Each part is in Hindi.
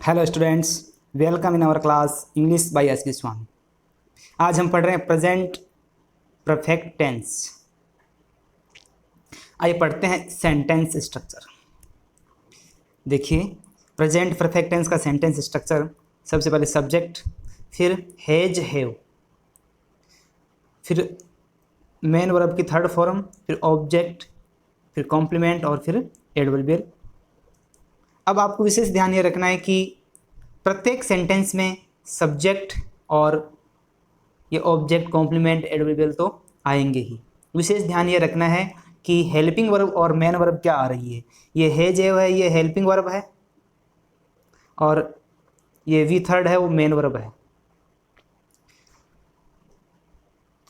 Hello students, welcome in our class English by S K Swami. आज हम पढ़ रहे हैं प्रेजेंट परफेक्ट टेंस। आइए पढ़ते हैं सेंटेंस स्ट्रक्चर। देखिए, प्रेजेंट परफेक्ट टेंस का सेंटेंस स्ट्रक्चर सबसे पहले सब्जेक्ट, फिर हैज हैव, फिर मेन वर्ब की थर्ड फॉर्म, फिर ऑब्जेक्ट, फिर कॉम्प्लीमेंट और फिर एडवर्बियल। अब आपको विशेष ध्यान ये रखना है कि प्रत्येक सेंटेंस में सब्जेक्ट और ये ऑब्जेक्ट कॉम्प्लीमेंट एडवर्बियल तो आएंगे ही। विशेष ध्यान ये रखना है कि हेल्पिंग वर्ब और मेन वर्ब क्या आ रही है। ये हैज हैव है, ये हेल्पिंग वर्ब है, और ये वी थर्ड है, वो मेन वर्ब है।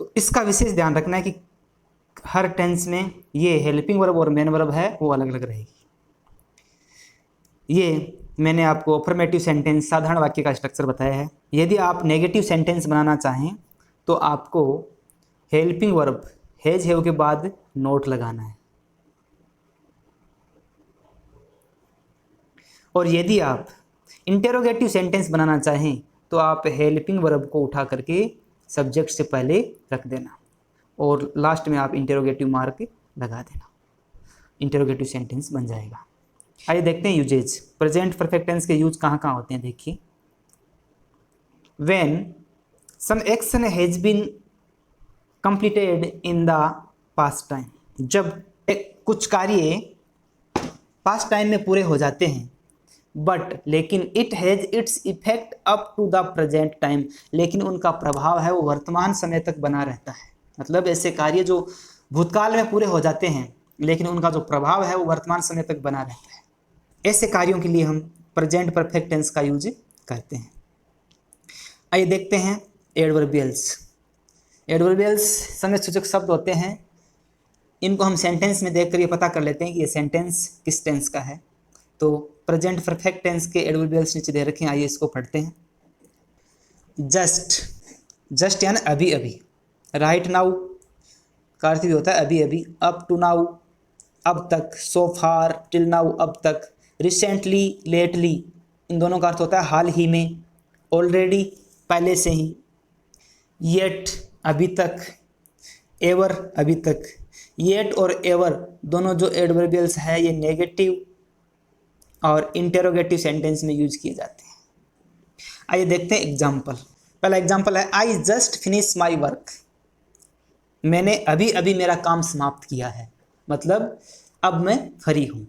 तो इसका विशेष ध्यान रखना है कि हर टेंस में ये हेल्पिंग वर्ब और मेन वर्ब है वो अलग अलग रहेगी। ये मैंने आपको अफर्मेटिव सेंटेंस साधारण वाक्य का स्ट्रक्चर बताया है। यदि आप नेगेटिव सेंटेंस बनाना चाहें तो आपको हेल्पिंग वर्ब हैज हैव के बाद नोट लगाना है, और यदि आप इंटेरोगेटिव सेंटेंस बनाना चाहें तो आप हेल्पिंग वर्ब को उठा करके सब्जेक्ट से पहले रख देना और लास्ट में आप इंटेरोगेटिव मार्क लगा देना। इंटेरोगेटिव सेंटेंस बन जाएगा। आइए देखते हैं यूजेज। प्रेजेंट परफेक्ट टेंस के यूज कहाँ कहाँ होते हैं। देखिए, when some action has been completed in the past time, जब कुछ कार्य पास्ट टाइम में पूरे हो जाते हैं, बट लेकिन it has its effect up to the present time, लेकिन उनका प्रभाव है वो वर्तमान समय तक बना रहता है। मतलब ऐसे कार्य जो भूतकाल में पूरे हो जाते हैं लेकिन उनका जो प्रभाव है वो वर्तमान समय तक बना रहता है, ऐसे कार्यों के लिए हम प्रेजेंट परफेक्ट टेंस का यूज करते हैं। आइए देखते हैं एडवर्बियल्स। एडवर्बियल्स समय सूचक शब्द होते हैं। इनको हम सेंटेंस में देखकर ये पता कर लेते हैं कि ये सेंटेंस किस टेंस का है। तो प्रेजेंट परफेक्ट टेंस के एडवर्बियल्स नीचे दे रखे हैं, आइए इसको पढ़ते हैं। जस्ट, जस्ट यानी अभी अभी। राइट नाउ का अर्थ भी होता है अभी अभी। अप टू नाउ, अब तक। सो फार, टिल नाउ, अब तक। रिसेंटली, लेटली, इन दोनों का अर्थ होता है हाल ही में। ऑलरेडी, पहले से ही। येट, अभी तक। एवर, अभी तक। येट और एवर दोनों जो एडवर्बियल्स है ये नेगेटिव और इंटेरोगेटिव सेंटेंस में यूज किए जाते हैं। आइए देखते हैं एग्जाम्पल। पहला एग्जाम्पल है, I just finish my work. मैंने अभी अभी मेरा काम समाप्त किया है, मतलब अब मैं फ्री हूँ।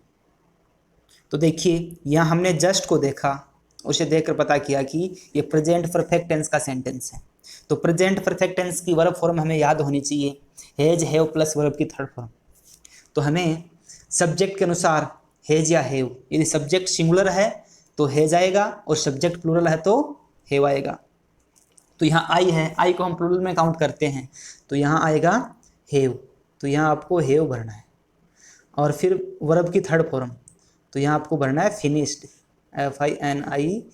तो देखिए, यहाँ हमने जस्ट को देखा, उसे देखकर पता किया कि ये प्रेजेंट परफेक्ट टेंस का सेंटेंस है। तो प्रेजेंट परफेक्ट टेंस की वर्ब फॉर्म हमें याद होनी चाहिए, हैज हैव प्लस वर्ब की थर्ड फॉर्म। तो हमें सब्जेक्ट के अनुसार हैज या हैव, यदि सब्जेक्ट सिंगुलर है तो हैज आएगा और सब्जेक्ट प्लूरल है तो हैव आएगा। तो यहाँ आई है, आई को हम प्लूरल में काउंट करते हैं तो यहाँ आएगा हैव, तो यहाँ आपको हैव भरना है। और फिर वर्ब की थर्ड फॉर्म, तो यहाँ आपको भरना है finished, FINISHED,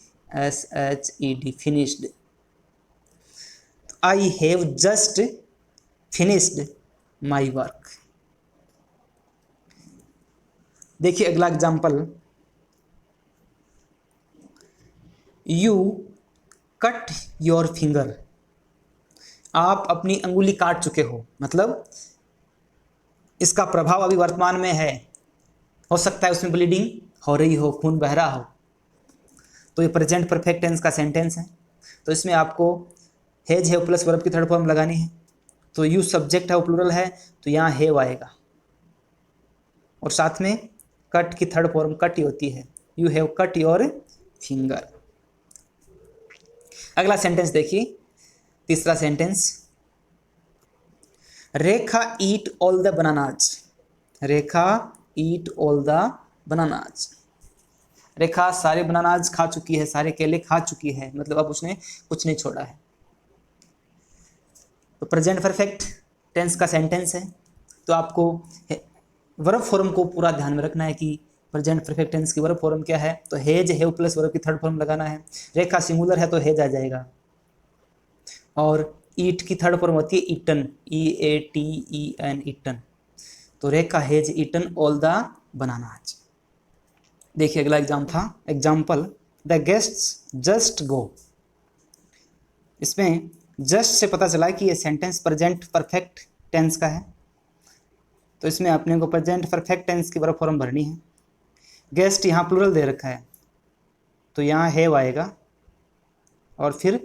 finished. I have just finished my work. देखिए अगला example, you cut your finger. आप अपनी अंगुली काट चुके हो, मतलब इसका प्रभाव अभी वर्तमान में है। हो सकता है उसमें ब्लीडिंग हो रही हो, खून बह रहा हो। तो ये प्रेजेंट परफेक्ट टेंस का सेंटेंस है। तो इसमें आपको हैज हैव प्लस वर्ब की थर्ड फॉर्म लगानी है। तो यू सब्जेक्ट है वो प्लूरल है तो यहाँ हैव आएगा, और साथ में कट की थर्ड फॉर्म कट ही होती है, you have cut your finger. अगला सेंटेंस देखिए, तीसरा sentence, Rekha eat all the bananas. Rekha eat all the bananas. Rekha सारे बनानाज खा चुकी है, सारे केले खा चुकी है, मतलब अब उसने कुछ नहीं छोड़ा है। तो प्रेजेंट परफेक्ट टेंस का सेंटेंस है। तो आपको वर्ब फॉर्म को पूरा ध्यान में रखना है कि प्रेजेंट परफेक्ट टेंस की वर्ब फॉर्म क्या है। तो हैज हैव प्लस वर्ब की थर्ड फॉर्म लगाना है। रेखा सिंगुलर है तो हैज आ जाएगा, और ईट की थर्ड फॉर्म होती है ईटन, EATEN, ईटन। तो Rekha has eaten all the bananas. देखिए अगला example, the guests just go. इसमें जस्ट से पता चला कि ये सेंटेंस प्रेजेंट परफेक्ट टेंस का है, तो इसमें अपने को प्रेजेंट परफेक्ट टेंस की वर्ब फॉर्म भरनी है। गेस्ट यहाँ प्लूरल दे रखा है, तो यहाँ हैव आएगा और फिर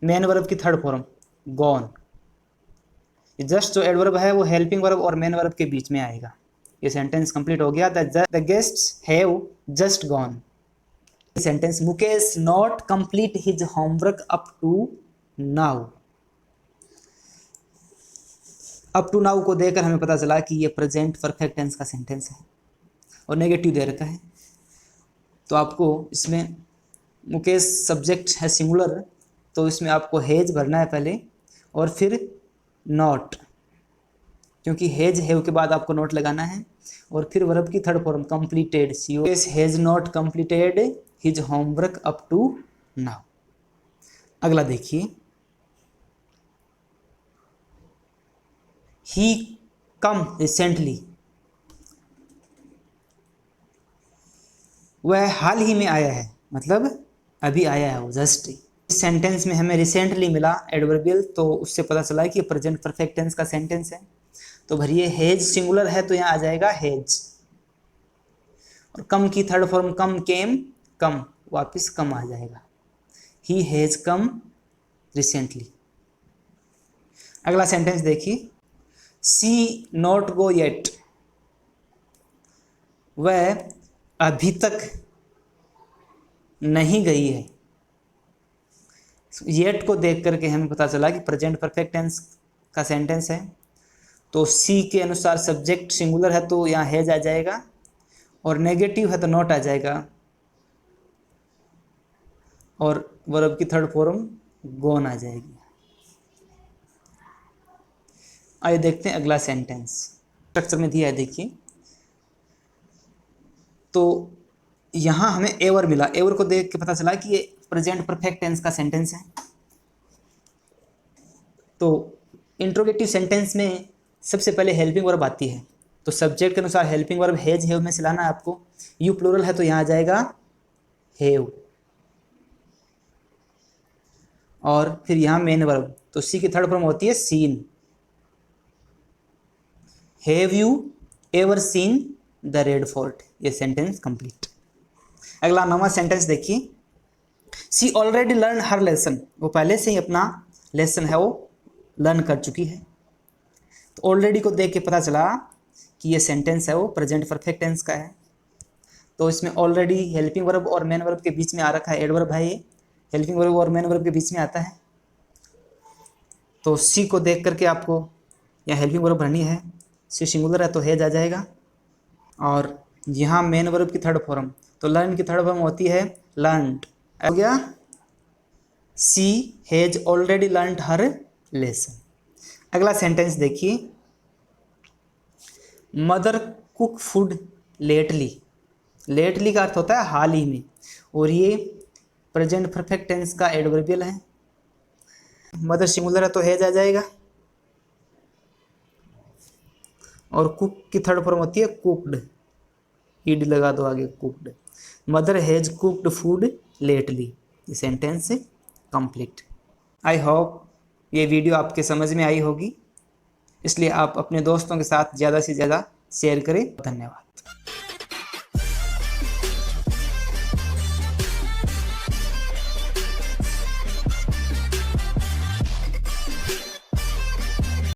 मेन वर्ब की थर्ड फॉर्म गॉन। जस्ट जो एडवर्ब है वो हेल्पिंग वर्ब और मेन वर्ब के बीच में आएगा। ये सेंटेंस कंप्लीट हो गया। The guests have just gone. Sentence Mukesh not complete his homework up to now. Up to now को देकर हमें पता चला कि ये प्रेजेंट परफेक्ट टेंस का सेंटेंस है और नेगेटिव दे रखा है। तो आपको इसमें मुकेश सब्जेक्ट है सिंगुलर, तो इसमें आपको हेज भरना है पहले और फिर नॉट, क्योंकि हेज हैव के बाद आपको नॉट लगाना है, और फिर वर्ब की third form completed. Mukesh has not completed his homework up to now. अगला देखिए, ही कम रिसेंटली। वह हाल ही में आया है, मतलब अभी आया है वो, जस्ट। इस सेंटेंस में हमें रिसेंटली मिला एडवर्बियल, तो उससे पता चला कि प्रेजेंट परफेक्ट टेंस का सेंटेंस है। तो भरिए हेज सिंगुलर है तो यहाँ आ जाएगा हेज, और कम की थर्ड फॉर्म कम केम, कम वापस कम आ जाएगा। He has come recently. अगला सेंटेंस देखिए, सी नॉट गो येट। वह अभी तक नहीं गई है। येट को देख करके हमें पता चला कि प्रेजेंट परफेक्ट टेंस का सेंटेंस है। तो सी के अनुसार सब्जेक्ट सिंगुलर है तो यहाँ हैज आ जाएगा, और नेगेटिव है तो नॉट आ जाएगा, और वर्ब की थर्ड फॉर्म गोन आ जाएगी। आइए देखते हैं अगला सेंटेंस। स्ट्रक्चर में दिया है, देखिए। तो यहाँ हमें एवर मिला। एवर को देख के पता चला कि ये प्रेजेंट परफेक्ट टेंस का सेंटेंस है। तो इंट्रोगेटिव सेंटेंस में सबसे पहले हेल्पिंग वर्ब आती है, तो सब्जेक्ट के अनुसार हेल्पिंग वर्ब हैज हैव में से लाना है आपको। यू प्लूरल है तो यहाँ आ जाएगा हैव, और फिर यहाँ मेन वर्ब, तो सी की थर्ड फॉर्म होती है seen. Have you ever seen the Red Fort. ये सेंटेंस कंप्लीट। अगला 9वां सेंटेंस देखिए, she already learn her lesson. वो पहले से ही अपना लेसन है वो लर्न कर चुकी है। तो ऑलरेडी को देख के पता चला कि ये सेंटेंस है वो प्रेजेंट परफेक्ट टेंस का है। तो इसमें ऑलरेडी हेल्पिंग वर्ब और मेन वर्ब के बीच में आ रखा है, एडवर्ब है ये, हेल्पिंग वर्ब और मेन वर्ब के बीच में आता है। तो सी को देख करके आपको यहाँ हेल्पिंग वर्ब भरनी है। सी सिंगुलर है तो हैज आ जाएगा, और यहाँ मेन वर्ब की थर्ड फॉर्म, तो लर्न की थर्ड फॉर्म होती है लर्नड। हो गया, she has already learned her lesson. अगला सेंटेंस देखिए, mother cook food lately. Lately का अर्थ होता है हाल ही में, और ये प्रेजेंट परफेक्ट टेंस का एडवर्बियल है। मदर सिंगुलर है तो हैज आ जाएगा, और कुक की थर्ड फॉर्म होती है कुक्ड। ईड लगा दो आगे, cooked. Mother has cooked food lately. ये सेंटेंस कंप्लीट। आई होप ये वीडियो आपके समझ में आई होगी, इसलिए आप अपने दोस्तों के साथ ज़्यादा से ज़्यादा शेयर करें। धन्यवाद।